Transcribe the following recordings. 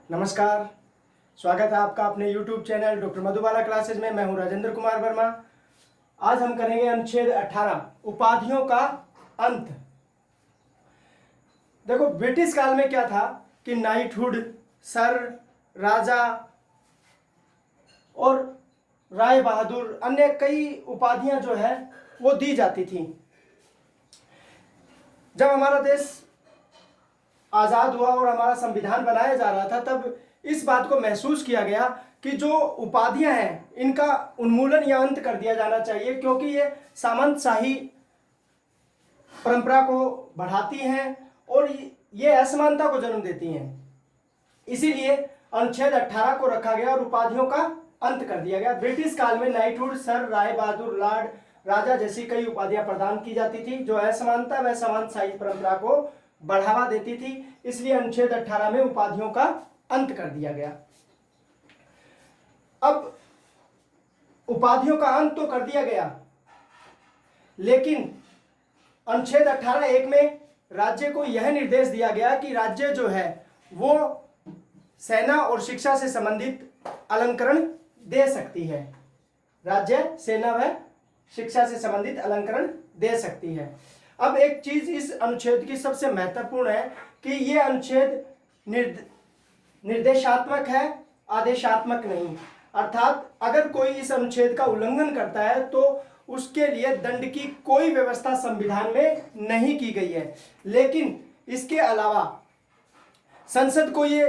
नमस्कार। स्वागत है आपका अपने YouTube channel doctor Madhubala classes में। मैं हूं राजेंद्र कुमार वर्मा। आज हम करेंगे अनुच्छेद 18 उपाधियों का अंत। देखो, ब्रिटिश काल में क्या था कि नाइटहुड, सर, राजा और राय बहादुर, अन्य कई उपाधियां जो है वो दी जाती थी। जब हमारा देश आज़ाद हुआ और हमारा संविधान बनाया जा रहा था, तब इस बात को महसूस किया गया कि जो उपाधियां हैं इनका उन्मूलन या अंत कर दिया जाना चाहिए, क्योंकि ये सामंतशाही परंपरा को बढ़ाती हैं और ये असमानता को जन्म देती हैं। इसीलिए अनुच्छेद 18 को रखा गया और उपाधियों का अंत कर दिया गया। ब्रिटिश काल में knighthood, sir, Rai Bahadur, Lord, राजा जैसी कई उपाधियां प्रदान की जाती थी जो असमानता व सामंतशाही परंपरा को बढ़ावा देती थी। इसलिए अनुच्छेद 18 में उपाधियों का अंत कर दिया गया। अब उपाधियों का अंत तो कर दिया गया, लेकिन अनुच्छेद 18(1) में राज्य को यह निर्देश दिया गया कि राज्य जो है वो सेना और शिक्षा से संबंधित अलंकरण दे सकती है। राज्य सेना व शिक्षा से संबंधित अलंकरण दे सकती है। अब एक चीज इस अनुच्छेद की सबसे महत्वपूर्ण है कि यह अनुच्छेद निर्देशात्मक है, आदेशात्मक नहीं। अर्थात अगर कोई इस अनुच्छेद का उल्लंघन करता है तो उसके लिए दंड की कोई व्यवस्था संविधान में नहीं की गई है, लेकिन इसके अलावा संसद को ये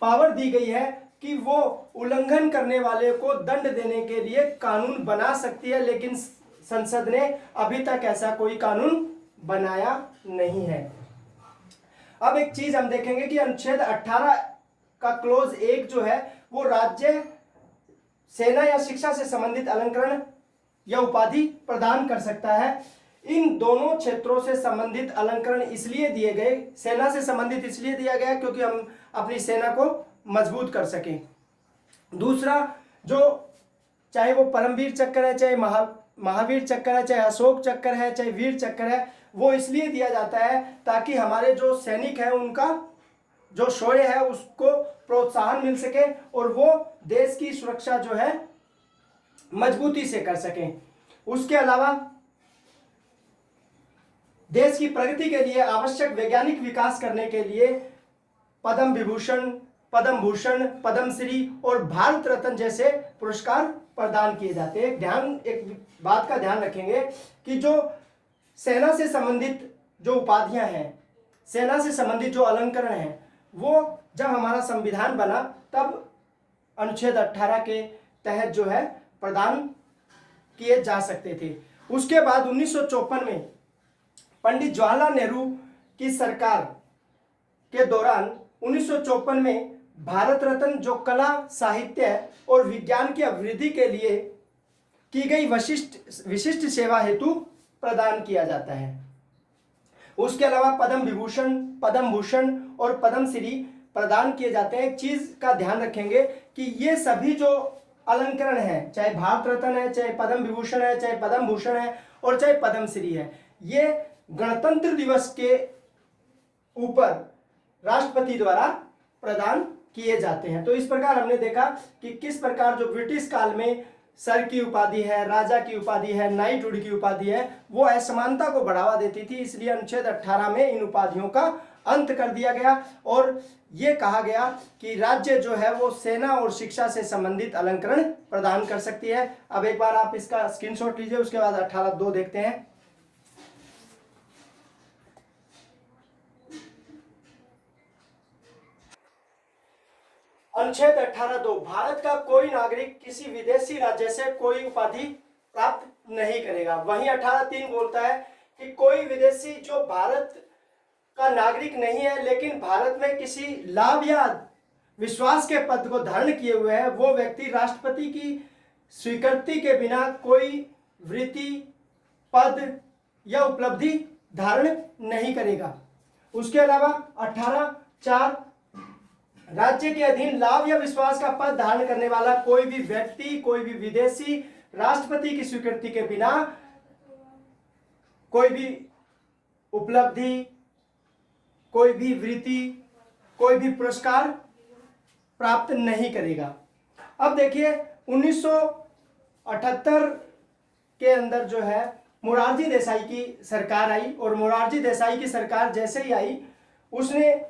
पावर दी गई है कि वो उल्लंघन करने वाले को दंड देने के लिए कानून बना सकती है, लेकिन संसद ने अभी तक ऐसा कोई कानून बनाया नहीं है। अब एक चीज हम देखेंगे कि अनुच्छेद 18 का क्लोज 1 जो है वो राज्य सेना या शिक्षा से संबंधित अलंकरण या उपाधि प्रदान कर सकता है। इन दोनों क्षेत्रों से संबंधित अलंकरण इसलिए दिए गए, सेना से संबंधित इसलिए दिया गया क्योंकि हम अपनी सेना को मजबूत कर सकें। दूसरा, जो चाहे वो परमवीर चक्र है, चाहे महावीर चक्र है, चाहे अशोक चक्र है, चाहे वीर चक्र है, वो इसलिए दिया जाता है ताकि हमारे जो सैनिक है उनका जो शौर्य है उसको प्रोत्साहन मिल सके और वो देश की सुरक्षा जो है मजबूती से कर सकें। उसके अलावा देश की प्रगति के लिए आवश्यक वैज्ञानिक विकास करने के लिए पद्म विभूषण, पद्म भूषण, पद्मश्री और भारत रत्न जैसे पुरस्कार प्रदान किए जाते हैं। एक बात का ध्यान रखेंगे कि जो सेना से संबंधित जो उपाधियां हैं, सेना से संबंधित जो अलंकरण हैं, वो जब हमारा संविधान बना तब अनुच्छेद 18 के तहत जो है प्रदान किए जा सकते थे। उसके बाद 1954 में पंडित जवाहरलाल नेहरू की सरकार के दौरान 1954 में भारत रत्न, जो कला, साहित्य और विज्ञान की अभिवृद्धि के लिए की गई विशिष्ट सेवा हेतु प्रदान किया जाता है। उसके अलावा पद्म विभूषण, पद्म भूषण और पद्मश्री प्रदान किए जाते हैं। एक चीज का ध्यान रखेंगे कि ये सभी जो अलंकरण है, चाहे भारत रत्न है, चाहे पद्म विभूषण है, चाहे पद्म भूषण है और चाहे पद्मश्री है, ये गणतंत्र दिवस के ऊपर राष्ट्रपति द्वारा प्रदान किए जाते हैं। तो इस प्रकार हमने देखा कि किस प्रकार जो ब्रिटिश काल में सर की उपाधि है, राजा की उपाधि है, नाइटहुड की उपाधि है, वो असमानता को बढ़ावा देती थी। इसलिए अनुच्छेद 18 में इन उपाधियों का अंत कर दिया गया और ये कहा गया कि राज्य जो है वो सेना और शिक्षा से संबंधित अलंकरण प्रदान कर सकती है। अब एक बार आप इसका स्क्रीनशॉट लीजिए, उसके बाद 18(2) देखते हैं। अनुच्छेद 18(2) भारत का कोई नागरिक किसी विदेशी राज्य से कोई उपाधि प्राप्त नहीं करेगा। वहीं 18(3) बोलता है कि कोई विदेशी जो भारत का नागरिक नहीं है लेकिन भारत में किसी लाभ या विश्वास के पद को धारण किए हुए है, वो व्यक्ति राष्ट्रपति की स्वीकृति के बिना कोई वृत्ति, पद या उपलब्धि धारण नहीं करेगा। उसके अलावा 18(4) राज्य के अधीन लाभ या विश्वास का पद धारण करने वाला कोई भी व्यक्ति, कोई भी विदेशी राष्ट्रपति की स्वीकृति के बिना कोई भी उपलब्धि, कोई भी वृत्ति, कोई भी पुरस्कार प्राप्त नहीं करेगा। अब देखिए 1978 के अंदर जो है मोरारजी देसाई की सरकार आई, और मोरारजी देसाई की सरकार जैसे ही आई उसने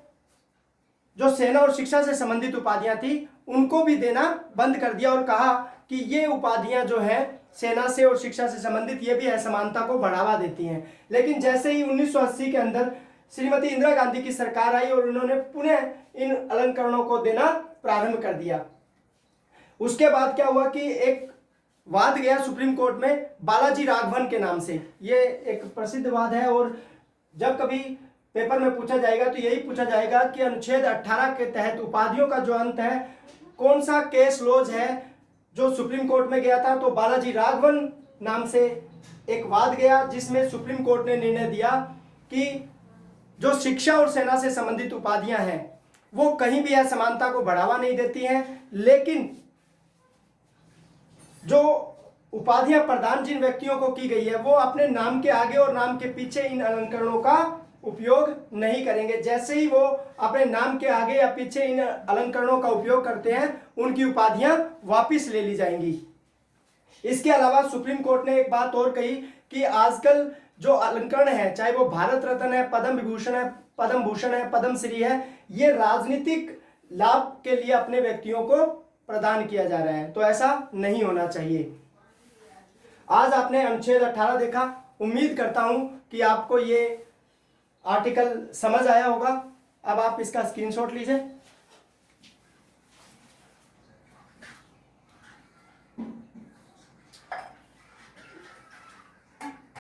जो सेना और शिक्षा से संबंधित उपाधियां थी उनको भी देना बंद कर दिया और कहा कि ये उपाधियां जो है सेना से और शिक्षा से संबंधित ये भी असमानता को बढ़ावा देती हैं। लेकिन जैसे ही 1980 के अंदर श्रीमती इंदिरा गांधी की सरकार आई और उन्होंने पुनः इन अलंकरणों को देना प्रारंभ कर दिया। उसके बाद क्या हुआ कि एक वाद गया सुप्रीम कोर्ट में बालाजी राघवन के नाम से। ये एक प्रसिद्ध वाद है और जब कभी पेपर में पूछा जाएगा तो यही पूछा जाएगा कि अनुच्छेद 18 के तहत उपाधियों का जो अंत है कौन सा केस लॉज है जो सुप्रीम कोर्ट में गया था। तो बालाजी राघवन नाम से एक वाद गया जिसमें सुप्रीम कोर्ट ने निर्णय दिया कि जो शिक्षा और सेना से संबंधित उपाधियां हैं वो कहीं भी असमानता को बढ़ावा नहीं देती हैं, लेकिन जो उपाधियां प्रदान जिन व्यक्तियों को की गई है वो अपने नाम के आगे और नाम के पीछे इन अलंकरणों का उपयोग नहीं करेंगे। जैसे ही वो अपने नाम के आगे या पीछे इन अलंकरणों का उपयोग करते हैं उनकी उपाधियां वापस ले ली जाएंगी। इसके अलावा सुप्रीम कोर्ट ने एक बात और कही कि आजकल जो अलंकरण है, चाहे वो भारत रत्न है, पद्म विभूषण है, पद्म भूषण है, पद्म श्री है, ये राजनीतिक लाभ के लिए अपने व्यक्तियों को प्रदान किया जा रहा है, तो ऐसा नहीं होना चाहिए। आज आपने अनुच्छेद 18 देखा। उम्मीद करता हूं कि आपको ये आर्टिकल समझ आया होगा। अब आप इसका स्क्रीनशॉट लीजिए।